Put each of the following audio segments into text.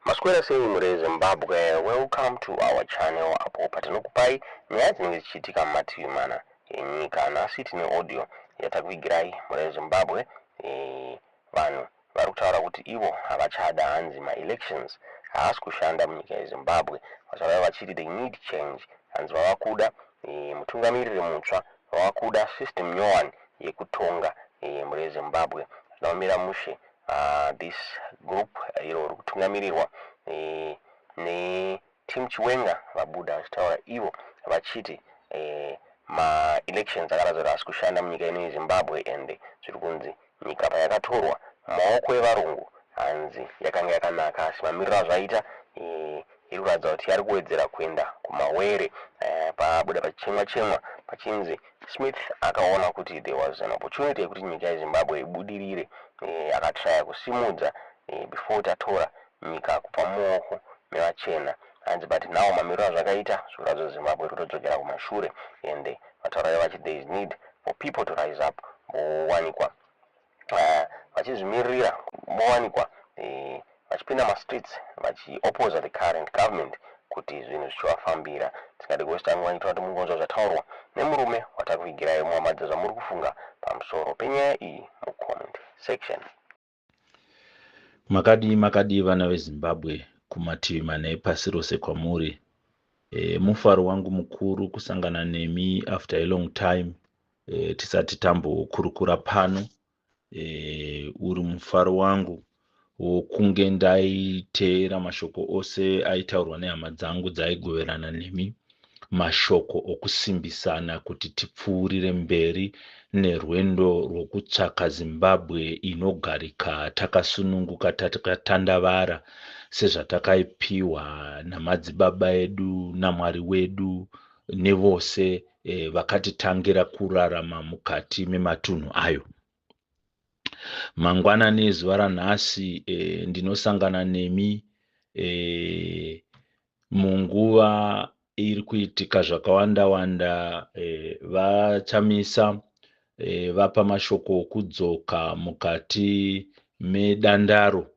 Maswera sei muri Zimbabwe, welcome to our channel. Apo patinokupai nyaya dzinenge dzichiitika mumativi mana enyika. Nhasi tine audio yatakuigirai muri Zimbabwe. Vanhu vari kutaura kuti ivo havachada hanzi ma-elections haasi kushanda munyika yeZimbabwe. Vachava vachiti they need change. Hanzi vava kuda mutungamiriri mutsva, vava kuda system nyowani yekutonga muri Zimbabwe. Zvinomira mushe this group iro riri kutungamirirwa neTim Chiwenga vabuda vachitaura ivo vachiti ma-elections akatadzora asi kushanda munyika ino yeZimbabwe ende zviri kunzi nyika payakatorwa maoko evarungu hanzi yakanga yakanaka, asi mamiriro azvaita iri kuratidza kuti yari kuwedzera kuenda kumawere. Pabuda pachichemwa pachinzi Smith akaona kuti there was an opportunity yekuti nyika yeZimbabwe ibudirire, akatraya kusimudza before tatora nyika kupa muoko mevachena hanzi, but now mamiriro azvakaita zvikuratidza kuti Zimbabwe iri kutodzokera kumashure ende vataura vachiti there is need for people to rise up, vowanikwa vachizvimirira, vowanikwa vachipinda mastreets vachioposa the current government kuti zvinhu zvichivafambira. Tingade kuwesitanga vaitira kuti mungonzwa zvataurwa nemurume watakuigirai muhamadza zvamuri kufunga pamusoro penyaya iyi mucomment section. Makadi vana veZimbabwe kumativi mana epasi rose kwamuri. Mufaro wangu mukuru kusangana nemi after a long time, tisati tambokurukura pano. Uri mufaro wangu wokunge ndaiteera mashoko ose aitaurwa nehama dzangu dzaigoverana nemi, mashoko okusimbisana kuti tipfuurire mberi nerwendo rwokutsvaka Zimbabwe inogarika takasununguka, takatandavara sezvatakaipiwa namadzibaba edu naMwari wedu nevose vakatitangira kurarama mukati mematunhu ayo. Mangwanani ezuva ranhasi ndinosangana nemi munguva iri kuitika zvakawanda-wanda. Vachamisa vapa mashoko okudzoka mukati medandaro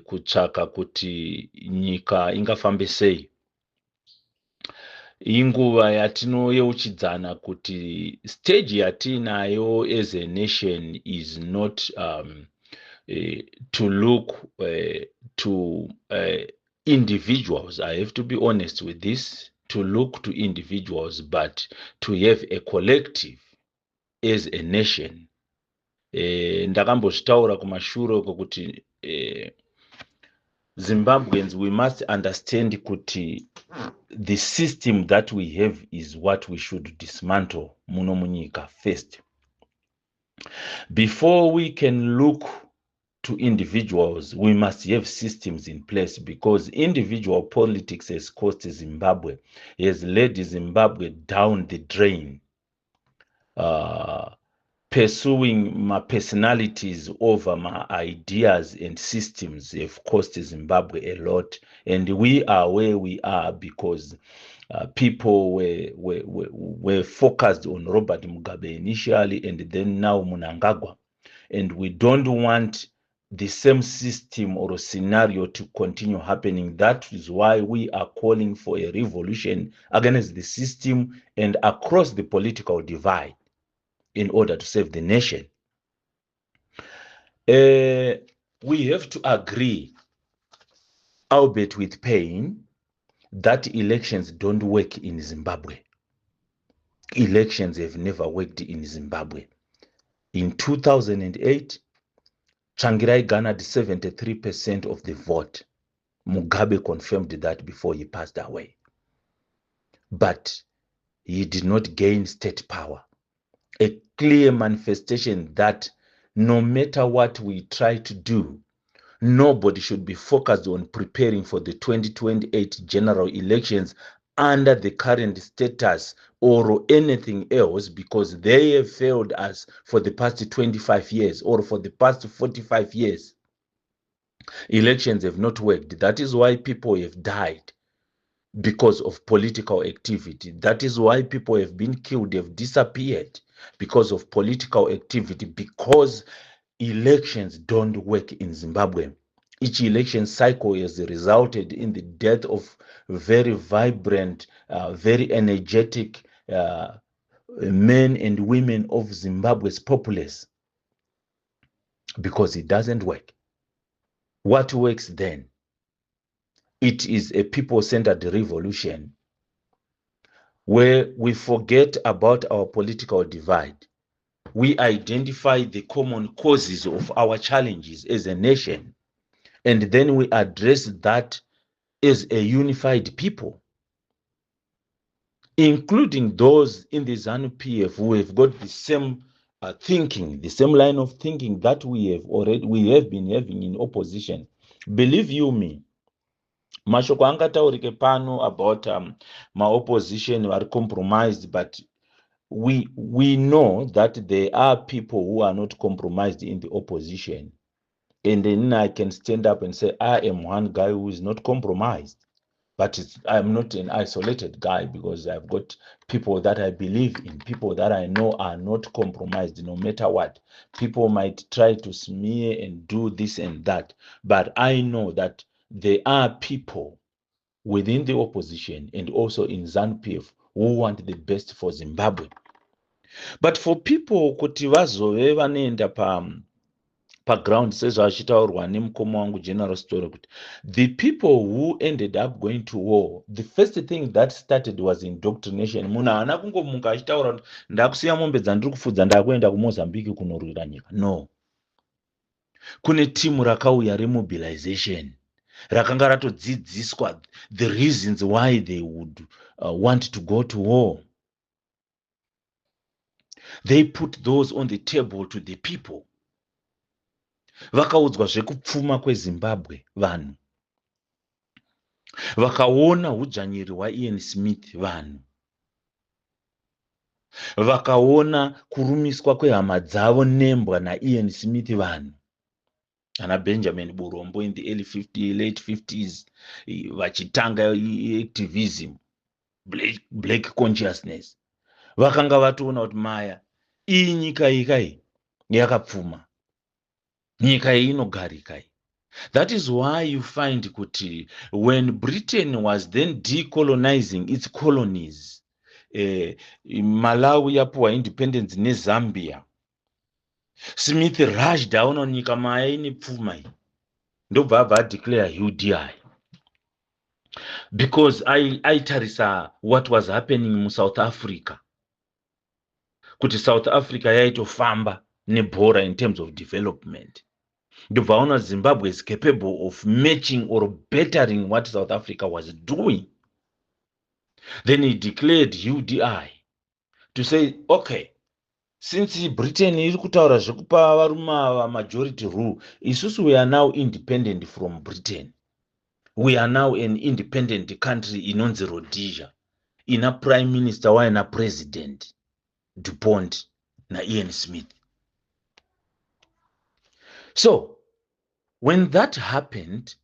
kutsvaka kuti nyika ingafambe sei. Inguva yatinoyeuchidzana kuti stage yatinayo as a nation is not to look to individuals. I have to be honest with this, to look to individuals, but to have a collective as a nation. Ndakambozvitaura kumashure kuti Zimbabweans, we must understand kuti the system that we have is what we should dismantle muno munyika first. Before we can look to individuals, we must have systems in place, because individual politics has cost Zimbabwe, has led Zimbabwe down the drain. Pursuing my personalities over my ideas and systems have cost Zimbabwe a lot, and we are where we are because people were focused on Robert Mugabe initially, and then now Mnangagwa, and we don't want the same system or scenario to continue happening. That is why we are calling for a revolution against the system and across the political divide in order to save the nation. We have to agree, albeit with pain, that elections don't work in Zimbabwe. Elections have never worked in Zimbabwe. In 2008, Tsvangirai garnered 73% of the vote. Mugabe confirmed that before he passed away. But he did not gain state power. A clear manifestation that no matter what we try to do, nobody should be focused on preparing for the 2028 general elections under the current status or anything else, because they have failed us for the past 25 years or for the past 45 years. Elections have not worked. That is why people have died because of political activity. That is why people have been killed, have disappeared because of political activity, because elections don't work in Zimbabwe. Each election cycle has resulted in the death of very vibrant, very energetic men and women of Zimbabwe's populace, because it doesn't work. What works then? It is a people-centered revolution where we forget about our political divide. We identify the common causes of our challenges as a nation, and then we address that as a unified people, including those in the ZANU-PF who have got the same thinking, the same line of thinking that we have been having in opposition. Believe you me, mashoko angataurike pano about my opposition are compromised, but we know that there are people who are not compromised in the opposition, and then I can stand up and say I am one guy who is not compromised. But I'm not an isolated guy, because I've got people that I believe in, people that I know are not compromised no matter what. People might try to smear and do this and that, but I know that there are people within the opposition and also in ZANU-PF who want the best for Zimbabwe. But for people kuti vazove vanoenda paground sezvachitaurwa nemukoma wangu General Story, kuti the people who ended up going to war, the first thing that started was indoctrination. Munhu haana kungomuka achitaura kuti ndakusiya mombe dzandiri kufudza ndakuenda kuMozambique kunorwira nyika. No, kune timu rakauya remobilization rakanga ratodzidziswa the reasons why they would want to go to war. They put those on the table to the people. Vakaudzwa zvekupfuma kweZimbabwe vanhu, vakaona hudzvanyiri hwaIan Smith vanhu, vakaona kurumiswa kwehama dzavo nembwa naIan Smith vanhu, ana Benjamin Burombo in the late 50s vachitanga activism, black consciousness. Vakanga vatoona kuti maya iyi nyika ikai yakapfuma, nyika iyi inogarika. That is why you find kuti when Britain was then decolonizing its colonies, Malawi yapuwa independence neZambia, Smith rushed down on nyika maya ine pfuma iyi, ndobva abva declare UDI, because aitarisa what was happening in South Africa, kuti South Africa yaitofamba nebhora in terms of development. Ndobva Zimbabwe is capable of matching or bettering what South Africa was doing. Then he declared UDI to say, okay, since Britain iri kutaura zvekupa varume ava majority rule, isusu we are now independent from Britain. We are now an independent country inonzi Rhodesia, ina prime minister waina president DuPont na Ian Smith. So when that happened,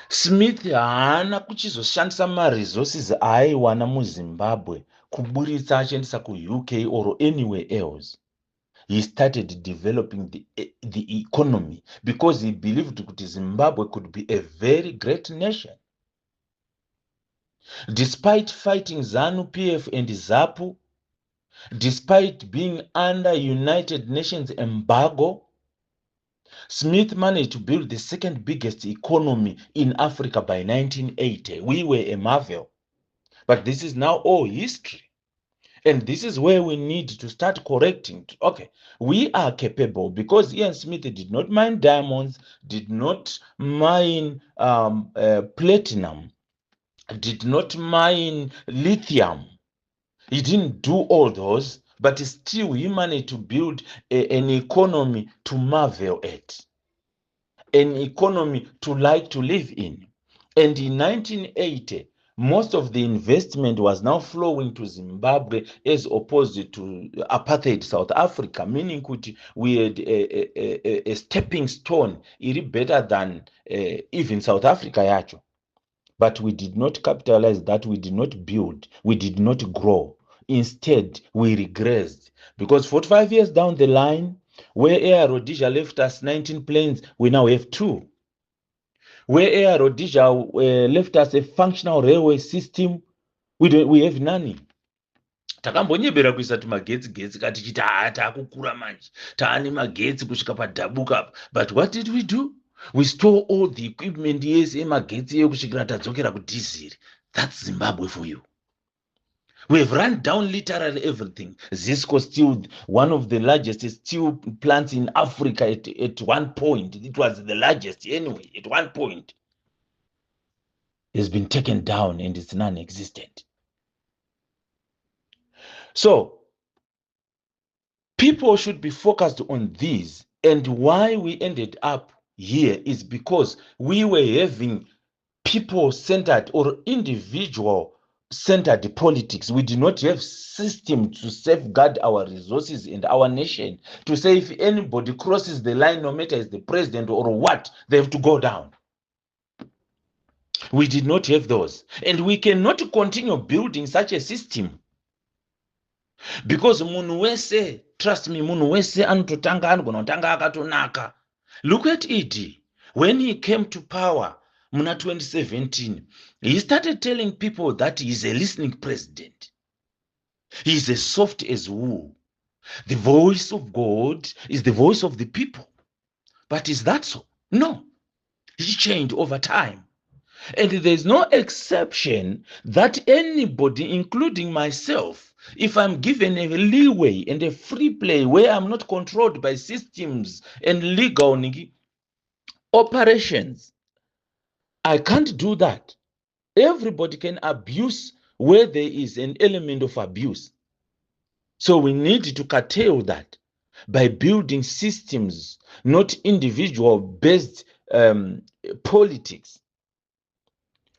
Smith haana kuchizoshandisa resources aiwana muZimbabwe kuburitsa achiendesa kuUK or anywhere else. He started developing the economy because he believed that Zimbabwe could be a very great nation. Despite fighting ZANU-PF and ZAPU, despite being under United Nations embargo, Smith managed to build the second biggest economy in Africa by 1980. We were a marvel. But this is now all history. And this is where we need to start correcting. Okay, we are capable, because Ian Smith did not mine diamonds, did not mine platinum, did not mine lithium. He didn't do all those, but still he managed to build an economy to marvel at, an economy to like to live in. And in 1980, most of the investment was now flowing to Zimbabwe as opposed to apartheid South Africa, meaning we had a stepping stone, iri better than even South Africa yacho. But we did not capitalize that, we did not build, we did not grow. Instead, we regressed. Because 45 years down the line, where Air Rhodesia left us 19 planes, we now have 2. where Air Rhodesia left us a functional railway system. We have none. Takambonyebera kuisa tumagetsi katichiti takukura manje taane magetsi kusvika padhabuka apa. But what did we do? We stole all the equipment yese emagetsi ekusvikira tadzokera kudhiziri. That's Zimbabwe for you. We have run down literally everything. Zisco steel, one of the largest steel plants in Africa at one point. It was the largest anyway, at one point. It's been taken down and it's non-existent. So, people should be focused on these. And why we ended up here is because we were having people-centered or individual-centered politics. We did not have system to safeguard our resources and our nation. To say if anybody crosses the line, no matter is the president or what, they have to go down. We did not have those. And we cannot continue building such a system. Because munhu wese, trust me, munhu wese anototanga anogona akatonaka. Look at it. When he came to power, Muna 2017, he started telling people that he's a listening president. He's as soft as wool. The voice of God is the voice of the people. But is that so? No. He changed over time. And there's no exception that anybody, including myself, if I'm given a leeway and a free play where I'm not controlled by systems and legal operations, I can't do that. Everybody can abuse where there is an element of abuse. So we need to curtail that by building systems, not individual-based politics.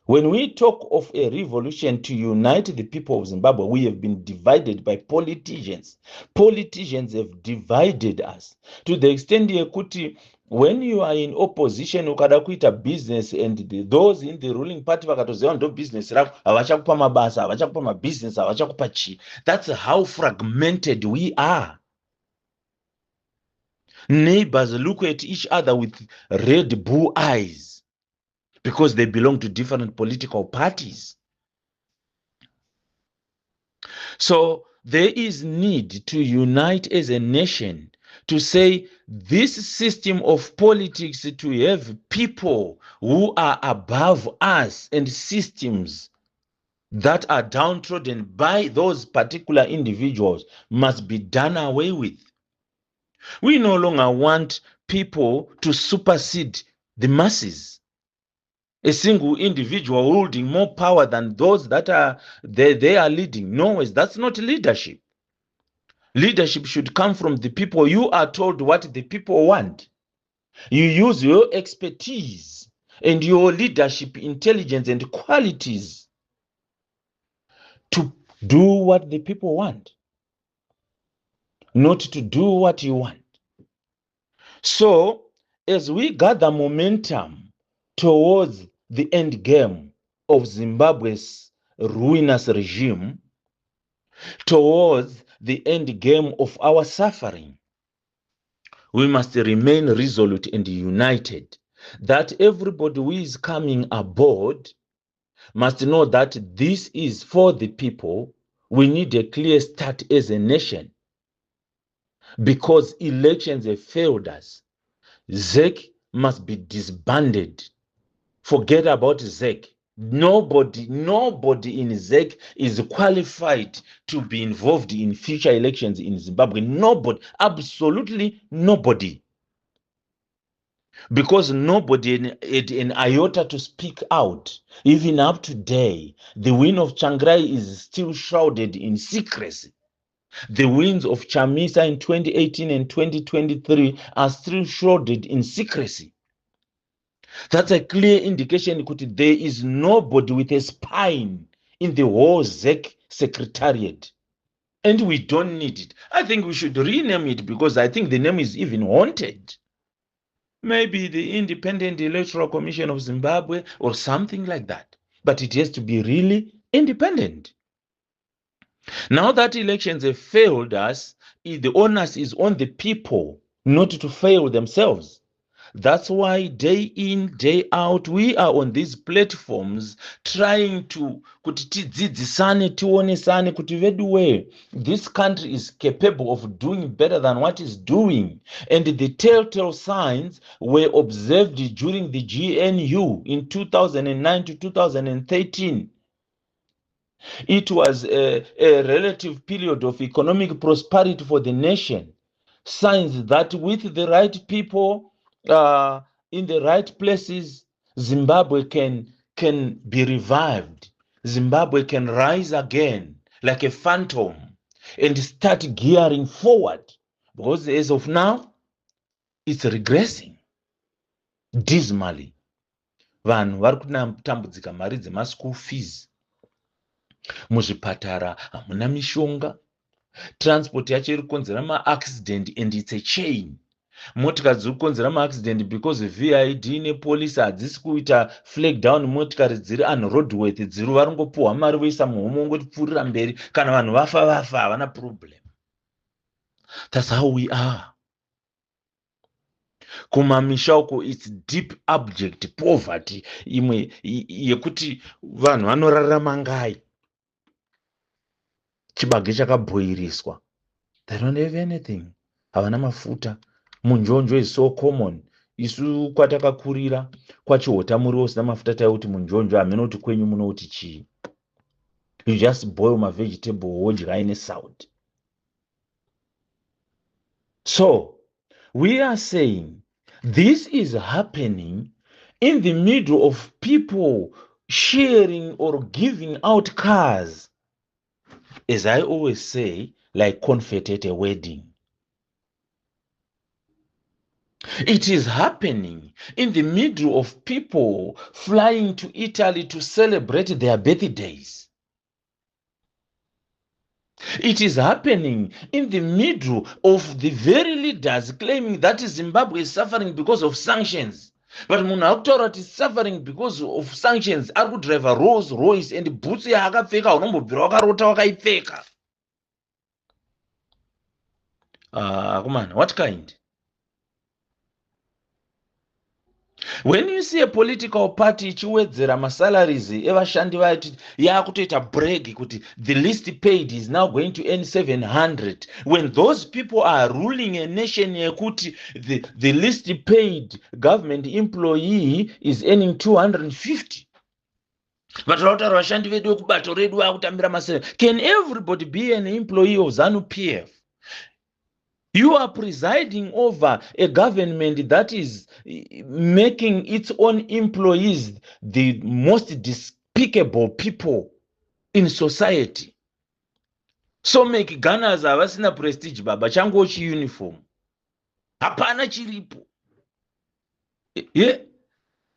When we talk of a revolution to unite the people of Zimbabwe, we have been divided by politicians. Politicians have divided us to the extent yekuti when you are in opposition ukada kuita business and those in the ruling party vakatoziva ndo business rako havachakupa mabasa, havachakupa mabusiness, havachakupa chi. That's how fragmented we are. Neighbors look at each other with red bull eyes because they belong to different political parties. So there is need to unite as a nation to say this system of politics, to have people who are above us and systems that are downtrodden by those particular individuals must be done away with. We no longer want people to supersede the masses. A single individual holding more power than those that they are leading. No, that's not leadership. Leadership should come from the people. You are told what the people want. You use your expertise and your leadership intelligence and qualities to do what the people want, not to do what you want. So, as we gather momentum towards the end game of Zimbabwe's ruinous regime, towards the end game of our suffering, we must remain resolute and united, that everybody who is coming aboard must know that this is for the people. We need a clear start as a nation because elections have failed us. ZEC must be disbanded. Forget about ZEC. Nobody in ZEC is qualified to be involved in future elections in Zimbabwe. Nobody, absolutely nobody. Because nobody had an iota to speak out. Even up to today, the win of Changrai is still shrouded in secrecy. The wins of Chamisa in 2018 and 2023 are still shrouded in secrecy. That's a clear indication that there is nobody with a spine in the whole ZEC secretariat. And we don't need it. I think we should rename it because I think the name is even haunted. Maybe the Independent Electoral Commission of Zimbabwe or something like that. But it has to be really independent. Now that elections have failed us, the onus is on the people not to fail themselves. That's why day in, day out, we are on these platforms trying to kuti tidzidzisane, tionesane kuti veduwe, this country is capable of doing better than what is doing. And the telltale signs were observed during the GNU in 2009 to 2013. It was a relative period of economic prosperity for the nation. Signs that with the right people in the right places, Zimbabwe can be revived. Zimbabwe can rise again like a phantom and start gearing forward. Because as of now, it's regressing dismally. Vanhu vari kutambudzika mari dzema-school fees. Muzvipatara hamuna mishonga. Transport yacho iri kukonzera ma-accident and it's a chain. Motikari dziri kukonzera ma-accident because VID nepolisi hadzisi kuita flag down motikari dziri unroadworthy dziri varingopuhwa mari voisa muhomwe ngotipfuurira mberi. Kana vanhu vafa havana problem. That's how we are. Kumamisha uko it's deep abject poverty imwe yekuti vanhu vanorarama ngai. Chibage chakabhoiriswa. They don't have anything. Havana mafuta. Munjonjo is so common. Isu kwatakakurira kwachihota muriwo usina mafuta taiuti munjonjo hamene kuti kwenyu munouti chii. You just boil my vegetable wodya ine salt. So we are saying this is happening in the middle of people sharing or giving out cars, as I always say, like confetti at a wedding. It is happening in the middle of people flying to Italy to celebrate their birthdays. It is happening in the middle of the very leaders claiming that Zimbabwe is suffering because of sanctions. But Mnangagwa is suffering because of sanctions. Ari kudrive Rolls Royce and boots yaakapfeka unombobvira wakarota wakaipfeka. Come on, what kind? When you see a political party ichiwedzera masalaries evashandi vayo yakutoita brag kuti the least paid is now going to earn 700, when those people are ruling a nation yekuti the least paid government employee is earning 250. But rauta vashandi vedu vekubato redu vakutambira masalaries. Can everybody be an employee of ZANU-PF? You are presiding over a government that is making its own employees the most despicable people in society. So make Ghana's havasina prestige baba chango chi uniform. Hapana chiripo. Yeah.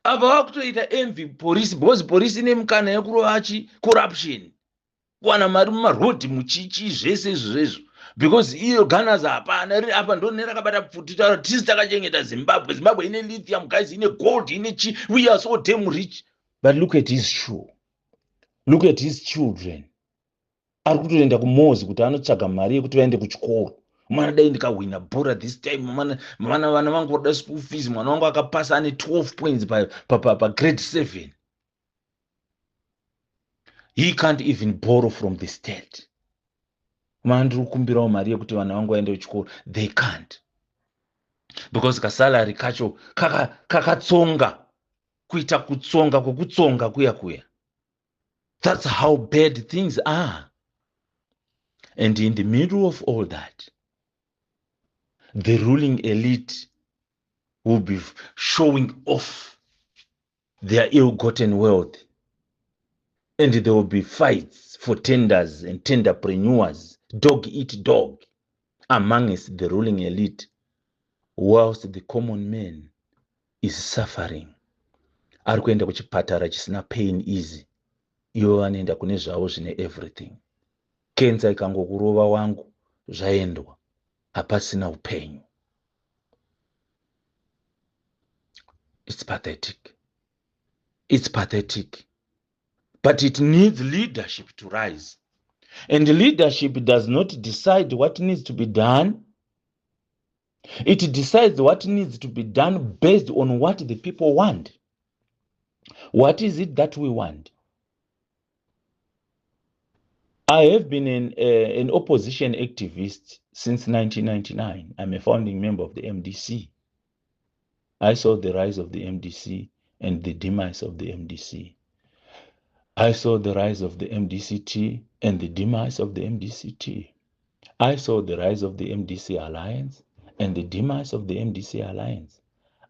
Ava vakutoita envy police because police ine mukana yekurovachi corruption. Kuwana mari mumarodhi muchichi zvese izvezvo. Because iyo Ghana's hapana apa ndo nerakabata pfuti taura tisi takachengeta Zimbabwe. Zimbabwe ine lithium guys, ine gold, ine chi. We are so damn rich. But look at his shoe. Look at his children. Ari kutoenda kumozi kuti anotsvaga mari yekuti vaende kuchikoro. Mwana dai ndikawina bhora this time. Mwana vana vangu voda school fees. Mwana wangu akapasa ane 12 points pa grade 7. He can't even borrow from the state. Mandiri kukumbirawo mari yekuti vana vangu vaende kuchikoro. They can't. Because kasalari kacho kakatsonga. Kuita kutsonga kukutsonga kuya. That's how bad things are. And in the middle of all that, the ruling elite will be showing off their ill-gotten wealth. And there will be fights for tenders and tenderpreneurs, dog eat dog, amongst the ruling elite, whilst the common man is suffering. Ari kuenda kuchipatara chisina pain easy. Ivo vanoenda kune zvavo zvine everything. Kenza ikangokurova wangu zvaendwa, hapasina upenyu. It's pathetic. It's pathetic. But it needs leadership to rise. And leadership does not decide what needs to be done. It decides what needs to be done based on what the people want. What is it that we want? I have been an opposition activist since 1999. I'm a founding member of the MDC. I saw the rise of the MDC and the demise of the MDC. I saw the rise of the MDCT and the demise of the MDCT. I saw the rise of the MDC Alliance and the demise of the MDC Alliance.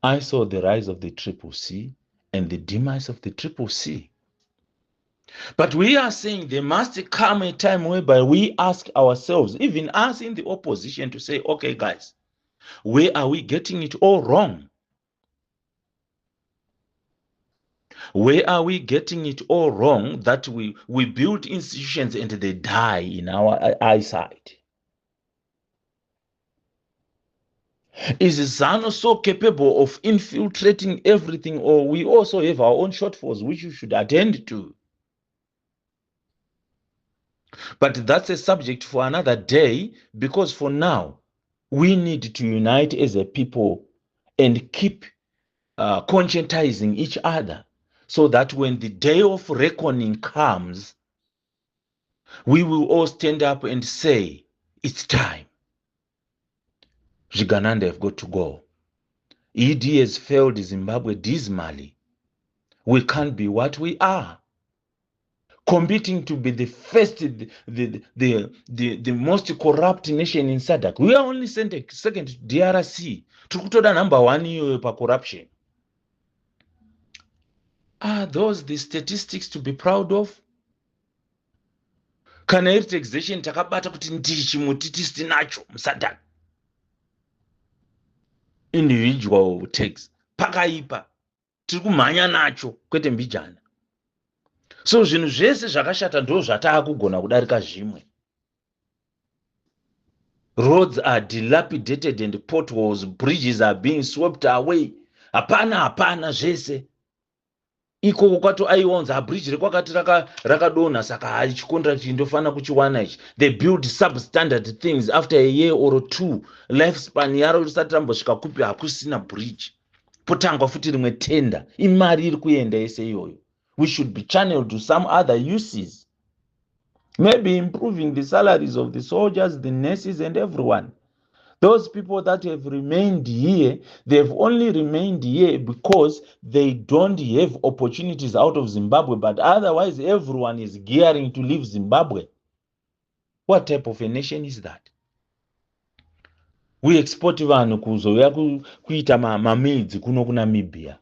I saw the rise of the Triple C and the demise of the Triple C. But we are saying there must come a time whereby we ask ourselves, even us in the opposition, to say, okay, guys, where are we getting it all wrong? Where are we getting it all wrong that we build institutions and they die in our eyesight? Is ZANU so capable of infiltrating everything, or we also have our own shortfalls which we should attend to? But that's a subject for another day, because for now, we need to unite as a people and keep conscientizing each other so that when the day of reckoning comes, we will all stand up and say, it's time. Jigananda have got to go. ED has failed Zimbabwe dismally. We can't be what we are. Competing to be the first, the most corrupt nation in SADC. We are only second to DRC. Tukutoda number one for corruption. Are those the statistics to be proud of? Kana iri taxation takabata kuti ndichimuti tisinacho musadhaka. Individual tax pakaipa tiri kumhanya nacho kwete mbijana. So zvinhu zvese zvakashata ndo zvataakugona kudarika zvimwe. Roads are dilapidated and potholes, bridges are being swept away. Hapana zvese. Iko kwato aiwanza bridge rekwakati rakadonha saka haichikontrakt indofana kuchiwana ichi. They build substandard things after a year or two. Lifespan yaro risati rambosvika kupi hakusina bridge. Potangwa futi rimwe tender. Imari iri kuenda yese iyoyo. We should be channeled to some other uses. Maybe improving the salaries of the soldiers, the nurses, and everyone. Those people that have remained here, they've only remained here because they don't have opportunities out of Zimbabwe, but otherwise everyone is gearing to leave Zimbabwe. What type of a nation is that? We export vanhu kuzouya kuita mamidzi kuno kuNamibia.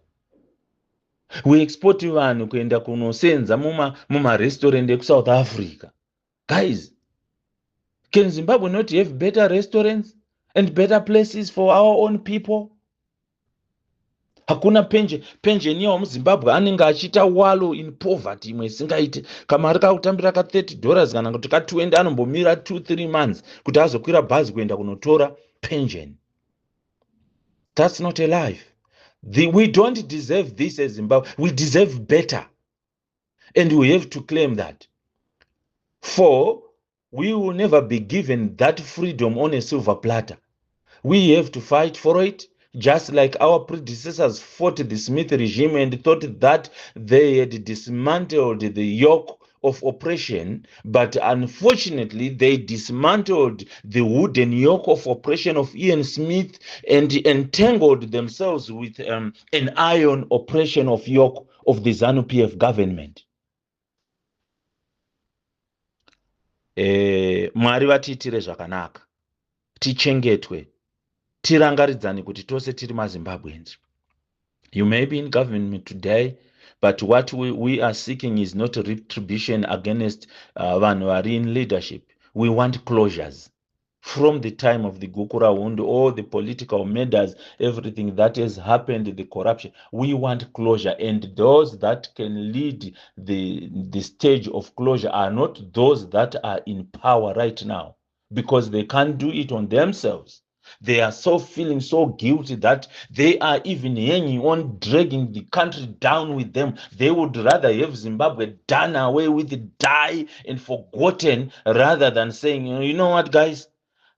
We export vanhu kuenda kunosenza muma-restaurant eku-South Africa. Guys, can Zimbabwe not have better restaurants and better places for our own people? Hakuna pension yawo muZimbabwe anenge achita walo in poverty imwe isingaite. Kamari kakutambira ka $30 kana kuti ka 20 anombomira 2-3 months kuti azokwira bhazi kuenda kunotora pension. That's not a life. We don't deserve this as Zimbabwe. We deserve better. And we have to claim that. For we will never be given that freedom on a silver platter. We have to fight for it, just like our predecessors fought the Smith regime and thought that they had dismantled the yoke of oppression, but unfortunately they dismantled the wooden yoke of oppression of Ian Smith and entangled themselves with an iron oppression of yoke of the ZANU-PF government. Mwari vatiitire zvakanaka, tichengetwe, tirangaridzane kuti tose tiri maZimbabweans. You may be in government today, but what we are seeking is not a retribution against vanhu vari in leadership. We want closures. From the time of the Gukura wound, all the political murders, everything that has happened, the corruption, we want closure. And those that can lead the stage of closure are not those that are in power right now, because they can't do it on themselves. They are so feeling so guilty that they are even hanging on, dragging the country down with them. They would rather have Zimbabwe done away with, die and forgotten, rather than saying, you know what, guys?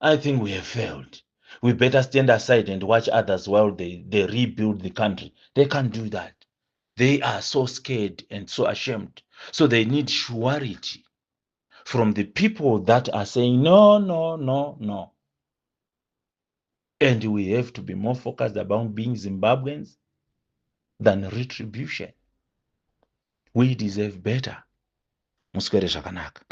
I think we have failed. we better stand aside and watch others while they rebuild the country. They can't do that. They are so scared and so ashamed. So they need surety from the people that are saying, no, no, no, no. And we have to be more focused about being Zimbabweans than retribution. We deserve better. Muswere zvakanaka.